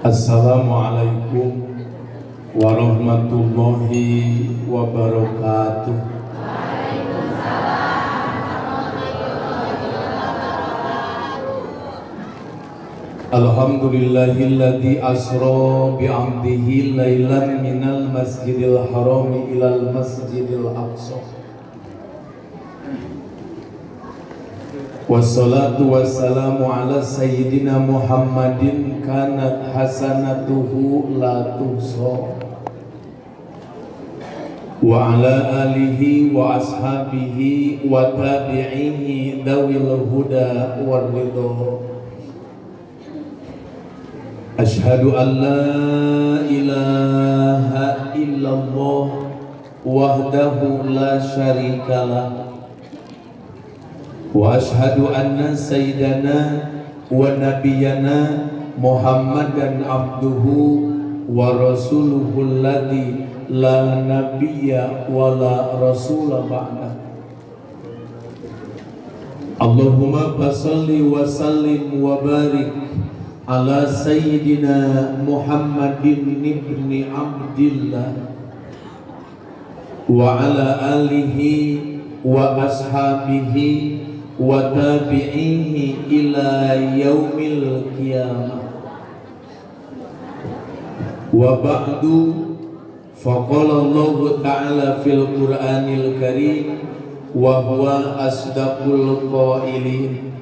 Assalamualaikum warahmatullahi wabarakatuh. Alhamdulillahilladzi asra bi'abdihi lailan minal masjidil harami ilal masjidil aqsa. Wassalatu wassalamu ala sayyidina Muhammadin kanat hasanatuhu la tuhsa wa ala alihi wa ashabihi wa tabi'ihi dawil huda war ridha. Ashhadu an la ilaha illallah wahdahu la syarikalah wa ashhadu anna sayyidana wa nabiyyana Muhammadan abduhu wa rasuluhu alladhi la nabiyya wa la rasula ba'da. Allahumma basalli wa sallim wa barik ala sayyidina Muhammadin ibni Abdillah wa ala alihi wa ashabihi wa tabi'ihi ila yaumil qiyamah. Wa ba'du, faqala Allah ta'ala fil Qur'anil Karim wa huwa asdaqul qailin.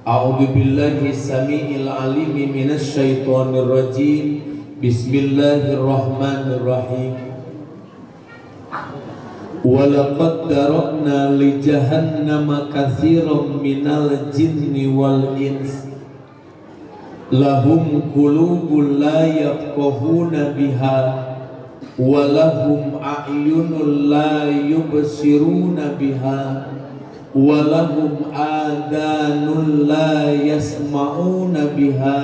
A'udzu billahi samiil alim minasy syaithanir rajim. Bismillahirrahmanirrahim. Walaqad darabna li jahannama katsiran minal jinni wal ins lahum qulubun la yafqahuna biha wa lahum a'yunun la yubsiruna biha wa lahum adanun la yasma'una biha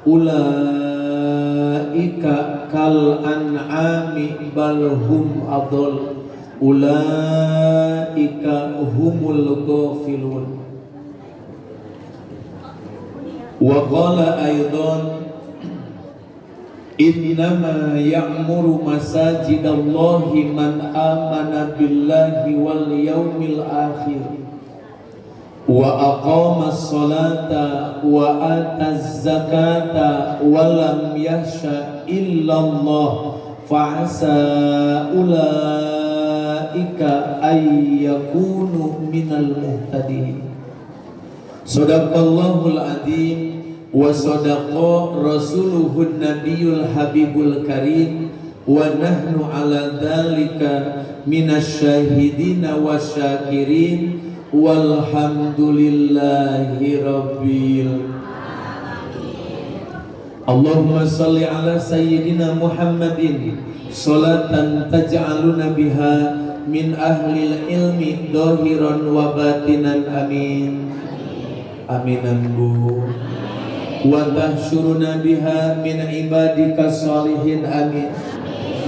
ulaika kal an'ami bal hum adall ulaika humul ghafilun. Wa qala aidan innama ya'muru masajidallahi man amana billahi wal yawmil akhir wa aqamas salata wa ataz zakata wa lam yakhsha illallah fa'asa ulaika ayyakunu minal muhtadin. Sadaqallahul adzim wa sadaqa rasuluhun nabiyul habibul karim wa nahnu ala dzalika minasyahidina wasyakirin walhamdulillahi rabbil. Allahumma salli ala sayyidina Muhammadin salatan taj'aluna biha min ahlil ilmi dohiran wa batinan amin. Aminan bu wa tahsyuruna biha min ibadika salihin amin.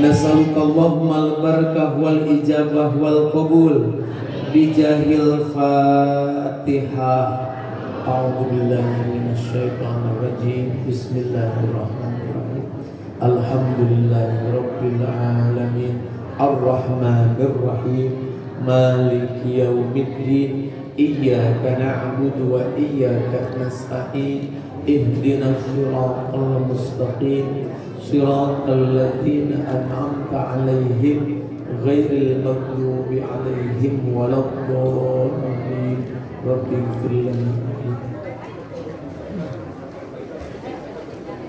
Nas'aluka Allahumma al-barakah wal ijabah wal qabul bijahil Fatihah. A'udzu billahi minasy syaithanir rajim. Bismillahirrahmanirrahim. Alhamdulillahirabbil alamin. Arrahmanir rahim. Maliki yaumiddin. Iyyaka na'budu wa iyyaka nasta'in. Ihdinas siratal mustaqim. Siratal ladzina an'amta 'alaihim ghairil maghdubi 'alaihim waladdallin. Rabbighfir lana.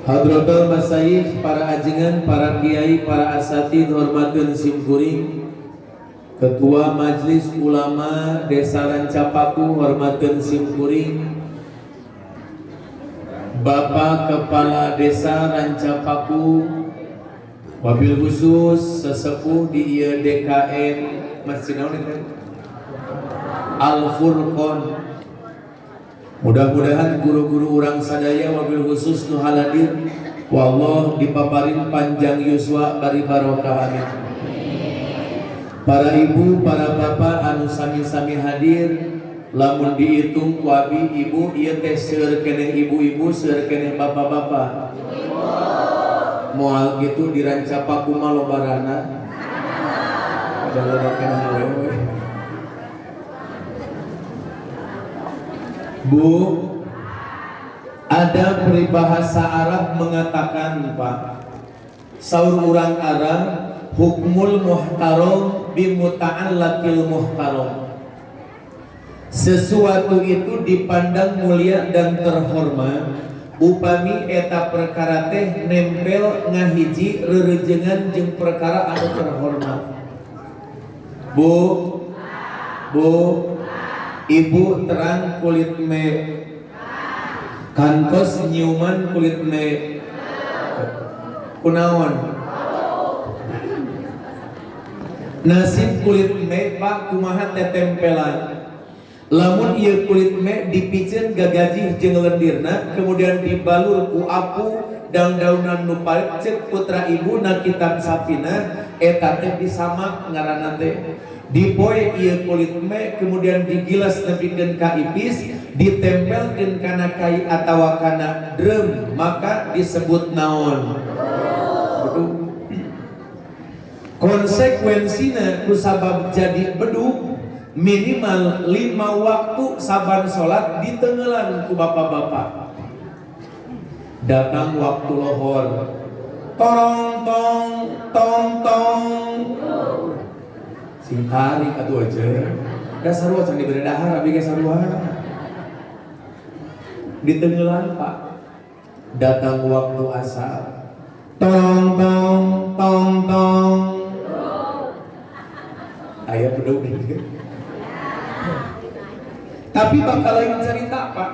Hadratul masyayikh, para ajengan, para kiai, para asatidz hormatkeun simkuring. Ketua Majelis Ulama Desa Rancapaku hormatkeun simkuring. Bapak Kepala Desa Rancapaku, wabil khusus sesepuh di ieu DKN Masjid Al Furqon. Mudah-mudahan guru-guru urang sadaya wabil khusus nu haladir wallah dipaparin panjang yuswa bari barokah amin. Para ibu, para bapak anu sami-sami hadir, lamun dihitung ku abi ibu ieu teh seueur keneh ibu-ibu seueur keneh bapak-bapak. moal gitu dirancapak kumaha lobarana ada lobakan awewe. Bu, ada peribahasa Arab mengatakan Pak, saur urang Arab, hukmul muhtaram bimuta'allaqil muhtaram. Sesuatu itu dipandang mulia dan terhormat upami eta perkara teh nempel ngahiji rerejengan jeung perkara anu terhormat. Bu, ibu terang kulit me kantos nyiuman kulit me kunaon nasib kulit me Pak kumaha tetempelan. Lamun ieu kulit me dipiceun gagajih jeung lendirna kemudian dibalur ku apu daun-daunan nu parit ceuk putra ibu na kitab sapina eta teh disamak ngaranna teh dipoe ieu kulit me kemudian digilas nepikeun ka ipis ditempelkeun kana kai atawa kana drum maka disebut naon. Konsekuensina kusabab jadi bedug minimal 5 waktu saban sholat ditengelan ku bapak-bapak. Datang waktu lohor, torong tong tong tong, sing tarik atuh aja. Da sarua can dibere dahar abi ge sarua. Ditengelan Pak. Datang waktu asar, tong tong tong tong. Aya bedug gitu. Tapi bakal lain cerita Pak.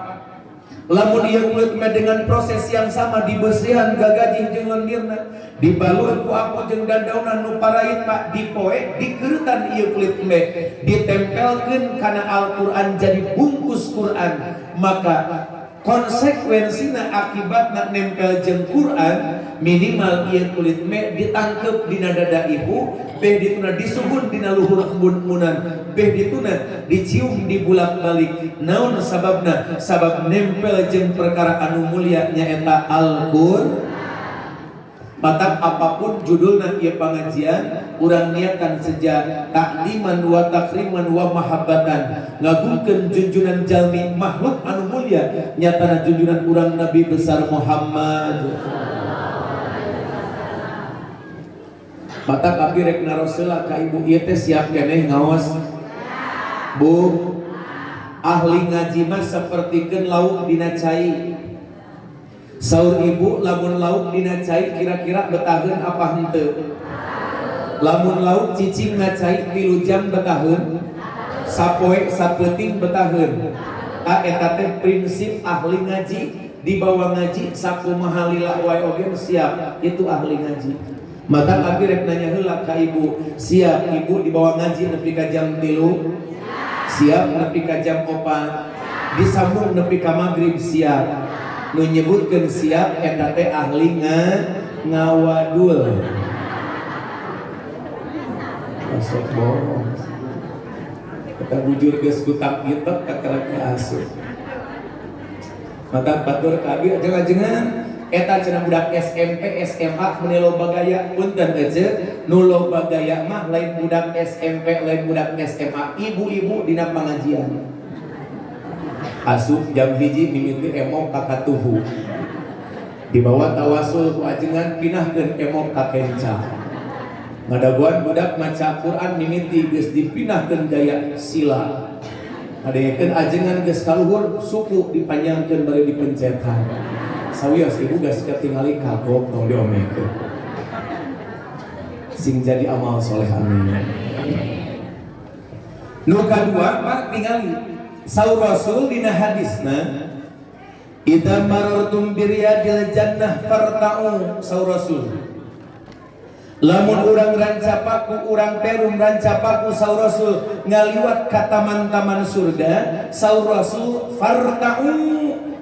Lamun ieu kulit me dengan proses yang sama dibesihan gagajih jeung lendirna, dibalur ku apu jeung dandaunan nu parait Pak, dipoe dikeuretan ieu kulit me, ditempelkeun kana Al-Qur'an jadi bungkus Qur'an, maka konsekuensina akibatna nempel jeung Qur'an minimal ieu kulit me ditangkep dina dada ibu, beh dituna disuhun dina luhur embun-embunan, beh dituna dicium di bulak-balik. Naon sababna? Sabab nempel jeung perkara anu mulia nyaeta Al-Qur'an. Matak apapun judulna ieu pangajian urang niatan sejak takliman wa takriman wa mahabbatan ngagungkeun junjunan jalmi makhluk anu mulia nyatana junjunan urang Nabi besar Muhammad. Matak abdi rek naroseula ka ibu ieu teh siap keneh ngaos. Bu, ahli ngaji mah sapertikeun lauk dina cai. Saur ibu lamun lauk dina cai kira-kira betaheun apa henteu? Lamun lauk cicing ngacai 3 jam betaheun, sapoe sapeuting betaheun. Eta teh prinsip ahli ngaji, dibawa ngaji sakumaha lila wae oge siap, itu ahli ngaji. Mata abdi rek nanya heula ka ibu, siap ibu dibawa ngaji nepi ka jam 3? Siap nepi ka jam 4? Disambung nepi ka magrib siap. Nu nyebutkeun siap eta teh ahli ngawadul. Masuk bohong. Kita bujur geus kutak kitab kakarek asuh. Mata batur ka abdi ajeng-ajengan eta cenah budak SMP SMA meni loba gaya punten aja nu loba gaya mah lain budak SMP lain budak SMA ibu-ibu dina pangajian asup jam 1 mimiti emok kakatuhu dibawa tawasul ku ajengan pinahkeun emok ka kenca ngadaguan budak maca Quran mimiti geus dipinahkeun gaya sila ngadengekeun ajengan geus kaluhur suku dipanjangkeun bari dipencetan sawios ibu geus ketingali kagok tong diomekeun sing jadi amal soleh amin. Nu kadua Pak tingali saur Rasul dina hadisna idza marartum biriyadil jannah farta'u saur Rasul lamun urang rancapaku urang perum rancapaku saur Rasul ngaliwat ka taman-taman surga saur Rasul farta'u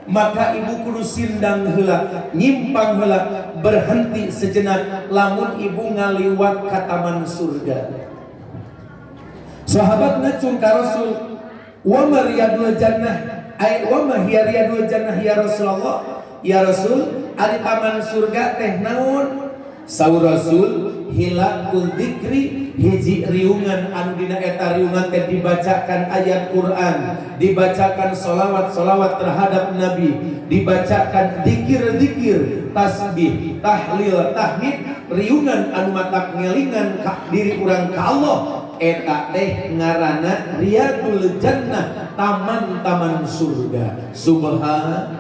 maka ibu kudu sindang heula nyimpang heula berhenti sejenak lamun ibu ngaliwat ka taman surga. Sahabat ngacung ka Rasul wa mariyadul jannah ay wa ma hiya riyadul jannah ya Rasulullah ya Rasul ari taman surga teh naon Saur Rasul hilakul dzikri hiji riungan anu dina eta riungan teh dibacakan ayat Quran, dibacakan solawat terhadap Nabi, dibacakan dzikir tasbih tahlil tahmid, riungan anu matak ngelingan diri urang ka Allah, eta teh ngaranna Riyadul Jannah, taman-taman surga. Subhanallah.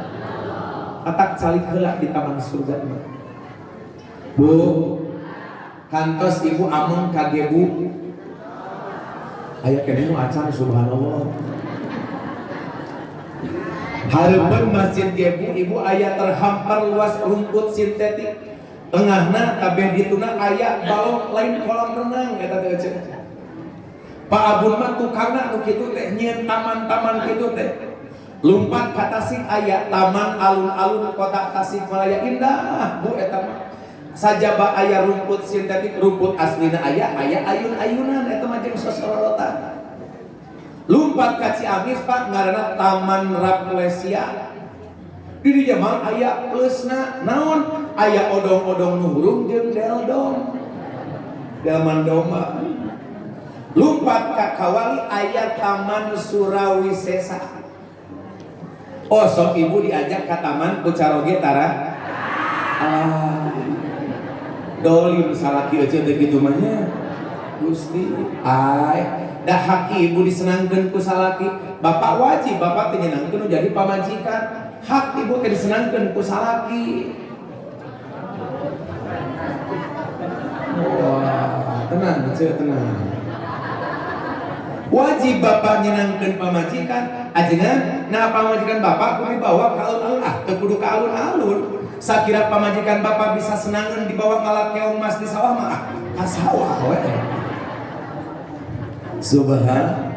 Atak calik heula di taman surga. Bu, kantos ibu ameng kage bu. Aya keneh nu acan subhanallah. Hareupeun masjid ge ibu aya terhampar luas rumput sintetik. Tengahna kabeh dituna aya balong lain kolam renang eta teh ceuk. Pak Abun mah tukangna nu kitu teh nyieun taman-taman kitu teh. Lumpat ka Tasik aya taman alun-alun kota Tasikmalaya, indah bu eta mah. Sajaba aya rumput sintetik, rumput aslina aya ayun-ayunan eta mah jeung sosororotan. Lumpat ka Ciamis Pak ngaranna Taman Raplesia. Di dieu mah aya pleusna naon? Aya odong-odong nuhurung jeung deldong. Delman domba. Lumpat ka Kawali aya Taman Surawisesa. Oh sok ibu diajak ke taman Kucaroge tara. Dolim salaki aja teh kitu mah nya. Gusti, dah hak ibu disenangkeun ku salaki. Bapak wajib, bapak teh nyenangkeun jadi pamajikan. Hak ibu teh disenangkeun ku salaki. Wah, tenang, tenang. Wajib bapak nyenangkeun pamajikan, ajengan nah pamajikan bapak kudu dibawa ka alun-alun, teu kudu ka alun-alun. Sakira pamajikan bapak bisa senangan dibawa ngalat keong mas di sawah mah ka sawah we. Subhanallah.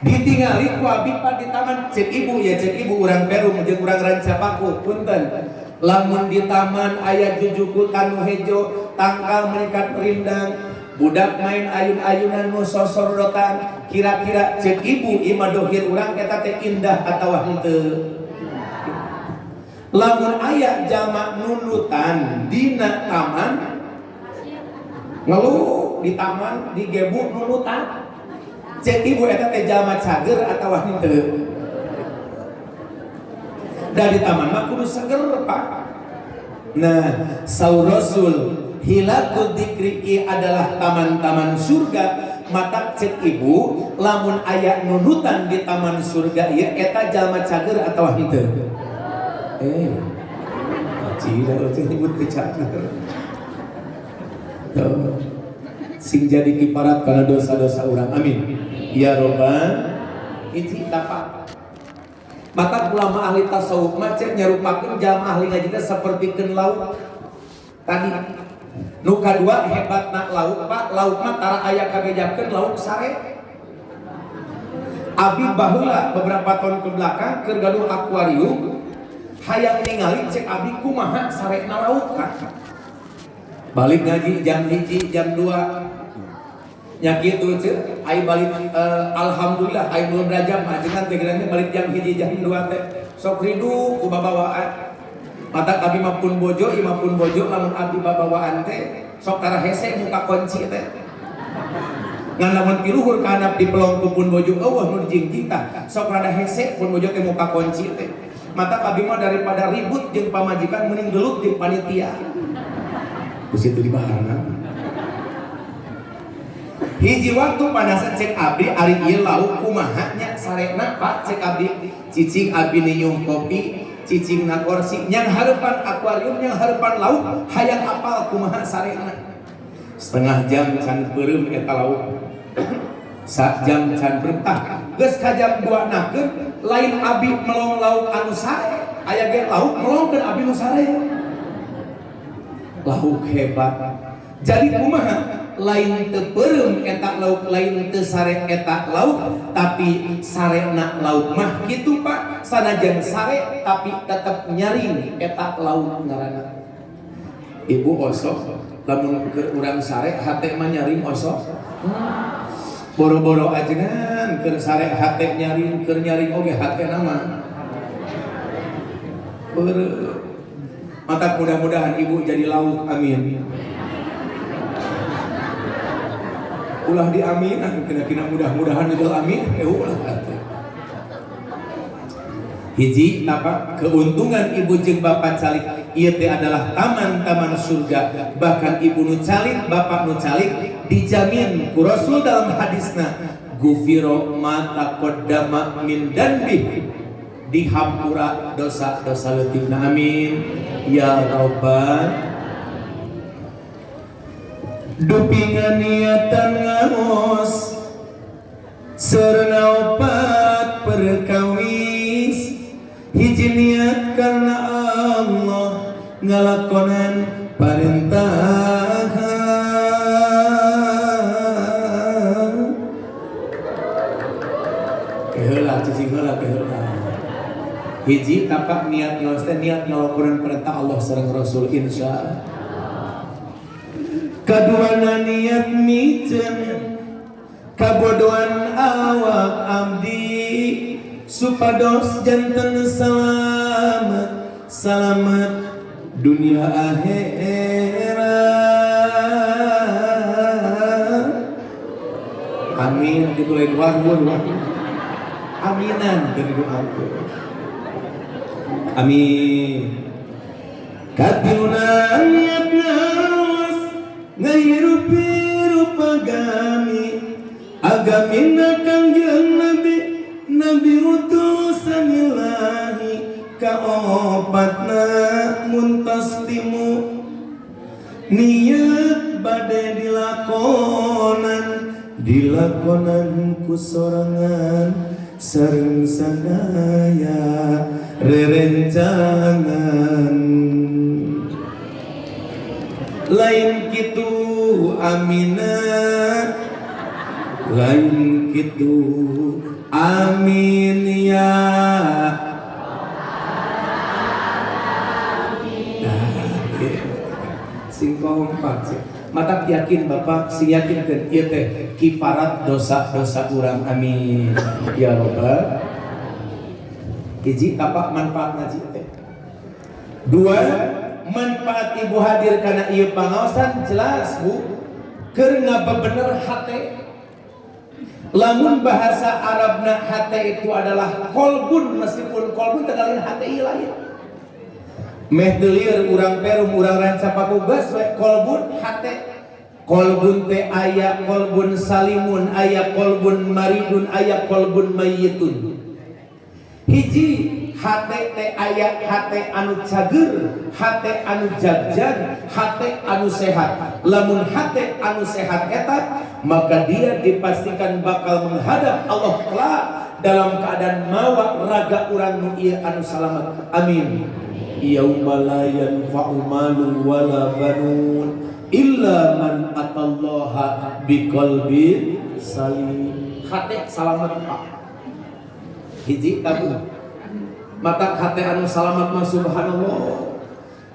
Ditingali ku abi Pak di taman, cek ibu ya cek ibu urang Peru jeung urang Rancapaku punten. Lamun di taman aya jujuku tanu hejo, tangkal meningkat rindang, budak main ayun-ayunan nu sosorotan, kira-kira cek ibu imah dohir urang eta teh indah atawa henteu? Lamun aya jalma nunutan dina taman, ngeluh di taman digebuk nunutan, cek ibu eta teh jalma cager atawa henteu? Dari taman mah kudu seger Pak. Nah, saur Rasul hilakul dzikri adalah taman-taman surga. Mata cek ibu lamun aya nunutan di taman surga ieu eta jalma cager atawa henteu? Cida itu nyebut kecager. Sing jadi kiparat karena dosa-dosa orang. Amin. Ya Robbal itu tapak. Maka ulama ahli tasawuf macet nyarupakeun jalma ahli ngaji teh sapertikeun lauk. Tadi nu kadua hebatna lauk Pak, lauk mah tara aya kabejakeun lauk sare. Abi baheula beberapa tahun ke belakang keur gaduh akuarium. Hayang ningali cek abi kumaha sarekna lauk Kak. Balik ngaji jam 1 jam 2 nya kitu ceuk ai balik alhamdulillah ai belum berjam ajengan teh geurang balik jam 1 jam 2 teh sok ridu ku babawaan. Mata abi mah pun bojo imah pun bojo lamun abi babawaan teh sok tara hese muka kunci teh. Ngan lamun piluhur ka handap di pelongku pun bojo eueuh nu dijing tah sok rada hese pun bojo teh muka kunci teh. Mata abi mah daripada ribut jeung pamajikan mending gelut jeung panitia. Ku situ di bahana. Hiji waktu panasan cek abdi ari ieu lauk kumaha nya sarekna Pak cek abdi cicing abi niung kopi cicing na kursi nyang hareupan akuarium nyang hareupan lauk hayang apal kumaha sarekna. Setengah jam can beureum eta lauk. Sak jam can bertah geus ka jam 2 nakeun lain abi melong lauk anu sare aya ge lauk melongkeun abi nu sare. Lauk hebat. Jadi kumaha? Lain teu beureum eta lauk lain teu sare eta lauk tapi sarena lauk mah kitu Pak sanajan sare tapi tetep nyaring eta lauk ngaranna. Ibu osok lamun keur urang sare hate mah nyaring osok. Boro-boro ajengan keur sare hate nyaring, keur nyaring oge hate nama. Mata mudah-mudahan ibu jadi lauk, amin. Ulah di amin, kira-kira mudah-mudahan itu amin, ulah. Hiji apa keuntungan ibu jeung bapak calik ieu teh adalah taman-taman surga. Bahkan ibu nu calik, bapak nu calik dijamin ku Rasul dalam hadisna gufiro ma taqaddama min danbi, dihampura dosa-dosa leutikna, amin ya rabbal. Dupingan niatan ngamos serna opat perkawis, hiji niat karena Allah ngalakonan parintahan. Keheula cicing heula keheula. Hiji tapak niat niat ngalakonan perintah Allah sareng Rasul insya. Kaduana niat miteun kabodohan awak abdi supados janten selamat dunia akhirat, amin. Itu lain warhun aminan dari doaku, amin. Katiluna niat ngawas ngairupi pagami agamina kangjeng Nabi utusan ilahi kaopatna muntaslimu, niat bade dilakonan ku sorangan sareng sadaya rerencangan. Lain kitu amina, lain kitu amin ya. Sing kompak sih. Mata yakin bapak, si yakin kan ieu teh kifarat dosa-dosa urang, amin ya rabbal. Hiji tapak manfaat ngaji teh. Dua, manfaat ibu hadir karena ieu pangaosan jelas bu keur ngabebener hate. Lamun bahasa Arabna hate itu adalah kolbun, meskipun kolbun tegalin hate ieu lain. Meh deulieur urang perum urang rancapaku geus we kolbun hate. Kolbun teh aya kolbun salimun, aya kolbun maridun, aya kolbun mayyitun. Hiji hate teh aya hate anu cager, hate anu jagjag, hate anu sehat. Lamun hate anu sehat eta, maka dia dipastikan bakal menghadap Allah kelak dalam keadaan mawa raga urang nu ieu anu salamet, amin. Yauma la yanfa'u malun wala banun illa man atallaha biqalbin salim. Hate salamet Pak. Hiji tabu. Mata hate anu salamet mah subhanallah.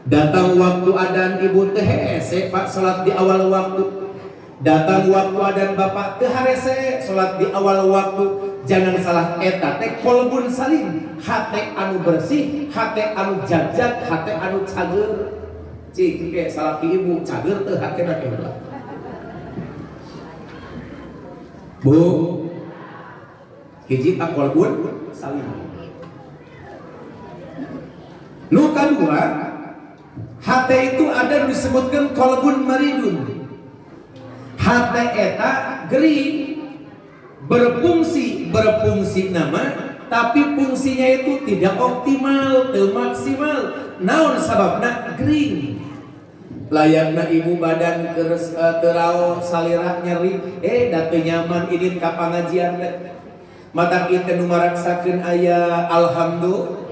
Datang waktu adan ibu teh hese Pak salat di awal waktu. Datang waktu adan bapak teh harese salat di awal waktu. Jangan salah eta teh kolbun salim, hate anu bersih, hate anu jagjag, hate anu cager. Cik ke salah ibu cager teh hatena keula. Bu, hiji tak kolbun salim. Nu kadua, hate itu ada disebutkan kolbun maridun. Hate eta gering, berfungsi nama, tapi fungsinya itu tidak optimal, tidak maksimal. Naon sababna gering. Layakna ibu badan terau salirah nyeri, datu nyaman ini ka pangajian teh. Mata kita nu maraksakeun aya alhamdulillah.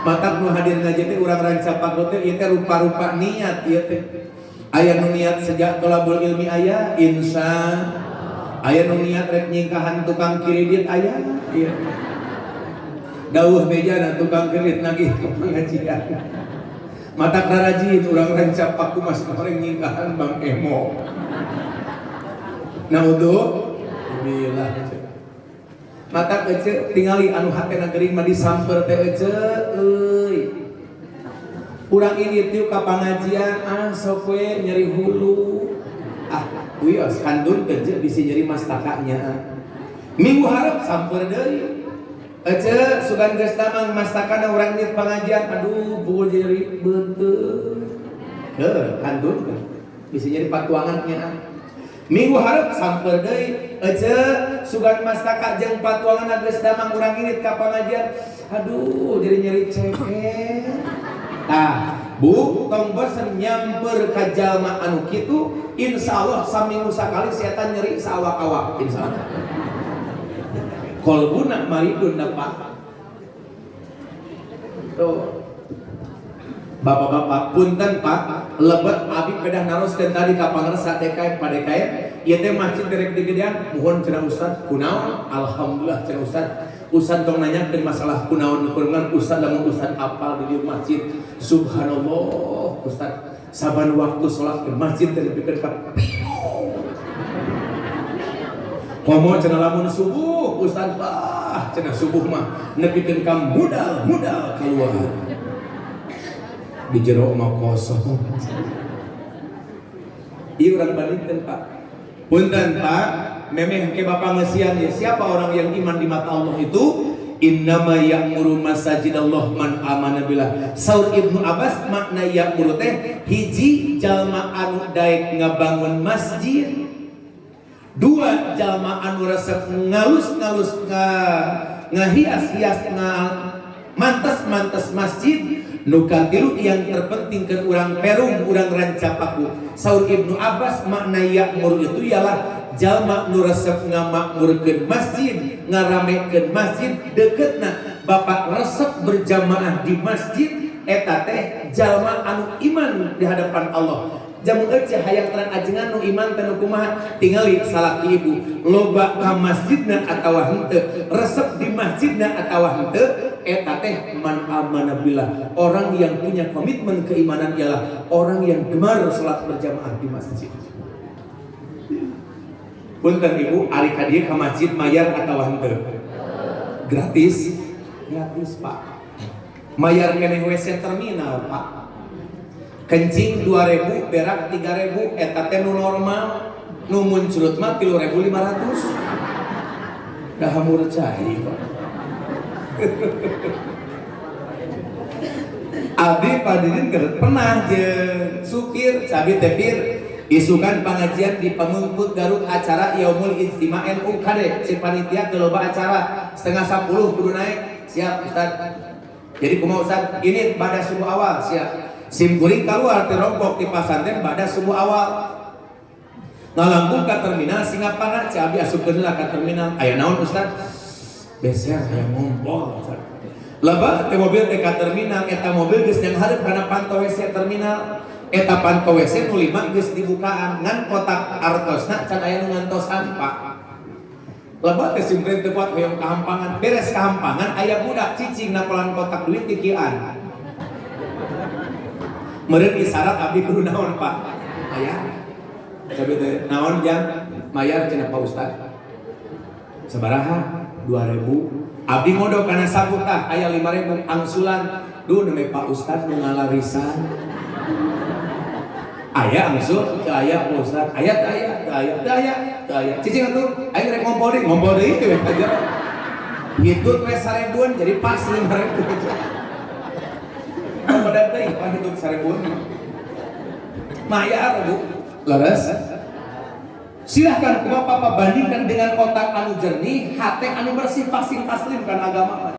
Mata nu hadir ngaji teh urang rancapago teh ieu teh rupa-rupa niat ieu teh. Aya nu niat sejak tolabul ilmi aya insya. Aya nu niat rek nyingkahan tukang kredit aya. Iya. Dawuh bejana tukang kredit nagih ke pengajian. Mata karajin urang rancap paku mas goreng nyingkahan Bang Emo. Naudzu billah. Mata ece tingali anu hatena gering mah disamper teh ece euy. Urang ini tiu ka pangajian sok we nyeri hulu. Wios kandun kerja bisa nyeri mastakanya. Minggu harap samper deui. Aja sugan geus tamang mastakana urang ini pangajian, aduh beuh nyeri beuteuh. Kandun kan bisa nyeri patuangannya. Minggu harap samper deui. Aja sugan mastaka jeung patuangan geus tamang urang ini ka pangajian, aduh jadi nyeri ceket. Bu, tong bosen nyamper ka jalma anu kitu, insyaallah saminggu sakali setan nyeri saawak-awak insyaallah. Kolbuna maridun Pak. Tuh. Bapak-bapak, punten Pak, lebet abi pedah naroskeun tadi ka pangarsa DKM padekayan, ieu teh masjid derek digedean, mohon cenah Ustaz, kunaon? Alhamdulillah cenah Ustaz. Ustaz tong nanyakeun masalah kunaon kurungan Ustaz lamun Ustaz apal di masjid. Subhanallah, Ustaz, saban waktu salat ke masjid teh nepikeun ka komo cenah lamun subuh, Ustaz bah cenah subuh mah nepikeun ka mudal keluar. Di jero mah kosong. Ieu urang balikeun Pak. Punten Pak, memeh ke Bapak ngesian ya, siapa orang yang iman di mata Allah itu? Innama ya'muru masajidallah man amana billah. Saur Ibnu Abbas makna ya'muru teh hiji jalma anu daek ngabangun masjid, dua jalma anu resep ngalus-ngalus ngahias-hias mantes masjid, nu katilu yang terpenting ke urang perung urang rancapaku. Saur Ibnu Abbas makna ya'mur itu ialah jalma nu resep ngamakmurkeun masjid, ngaramekeun masjid, deketna bapak resep berjamaah di masjid, eta teh jalma anu iman di hadapan Allah. Jamu eueuh hayang terang ajengan nu iman teh nu kumaha, tingali salaki ibu loba ka masjidna atawa henteu, resep di masjidna atawa henteu, eta teh man amana billah. Orang yang punya komitmen keimanan ialah orang yang gemar salat berjamaah di masjid. Punten ibu, ari ka dieu ka masjid mayar atawa henteu? Gratis? Gratis Pak. Mayar keneh WC terminal Pak. Kencing 2.000, berak 3.000, eta teh nu normal, nu muncrut mah 3.500. Dah hamur cai Pak. Abdi padirin pernah jeung supir cabi tepir isukan pengajian di Pamengpeuk Garut acara Yaumul Ijtima NU kade si panitia teu loba acara 9:30 kudu naik. Siap Ustaz. Jadi kumaha Ustaz? Ini pada subuh awal siap. Sim kuring keluar terompok di pasantren pada subuh awal. Ngalangkung ka terminal Singapura cabi asupkeun lah ka terminal. Aya naon Ustaz? Beser aya ngompol Ustaz. Loba teh mobil teh ka terminal, eta mobil geus yang hareup kana pantau WC terminal. Eta pantau WC nu 5 geus dibukaan ngan kotak artosna can aya nu ngantosan Pak. Loba teh simpren teu kuat hoyong kahampangan, beres kahampangan aya budak cicing nakolan kotak duit di kian. Meureun isyarat abdi kudu naon Pak? Mayar. Cabe teh naon jang? Mayar cenah Pak Ustaz. Sabaraha? 2.000. Abdi ngodok kana sabuk tah aya 5.000 angsulan. Duh neme Pak Ustaz nu ngalarisan. Aya angsul, teu aya Pak Ustaz. Aya teu aya. Cicing atuh, aing rek ngompol deui teh aja. Hitut we 1.000-an jadi pas 5.000. Pada teh Pak hitut 1.000-an. Mayar Bu. Laras. Silahkan kumaha Papa bandingkan dengan otak anu jernih, hati anu bersih, pasing taslim kan agama.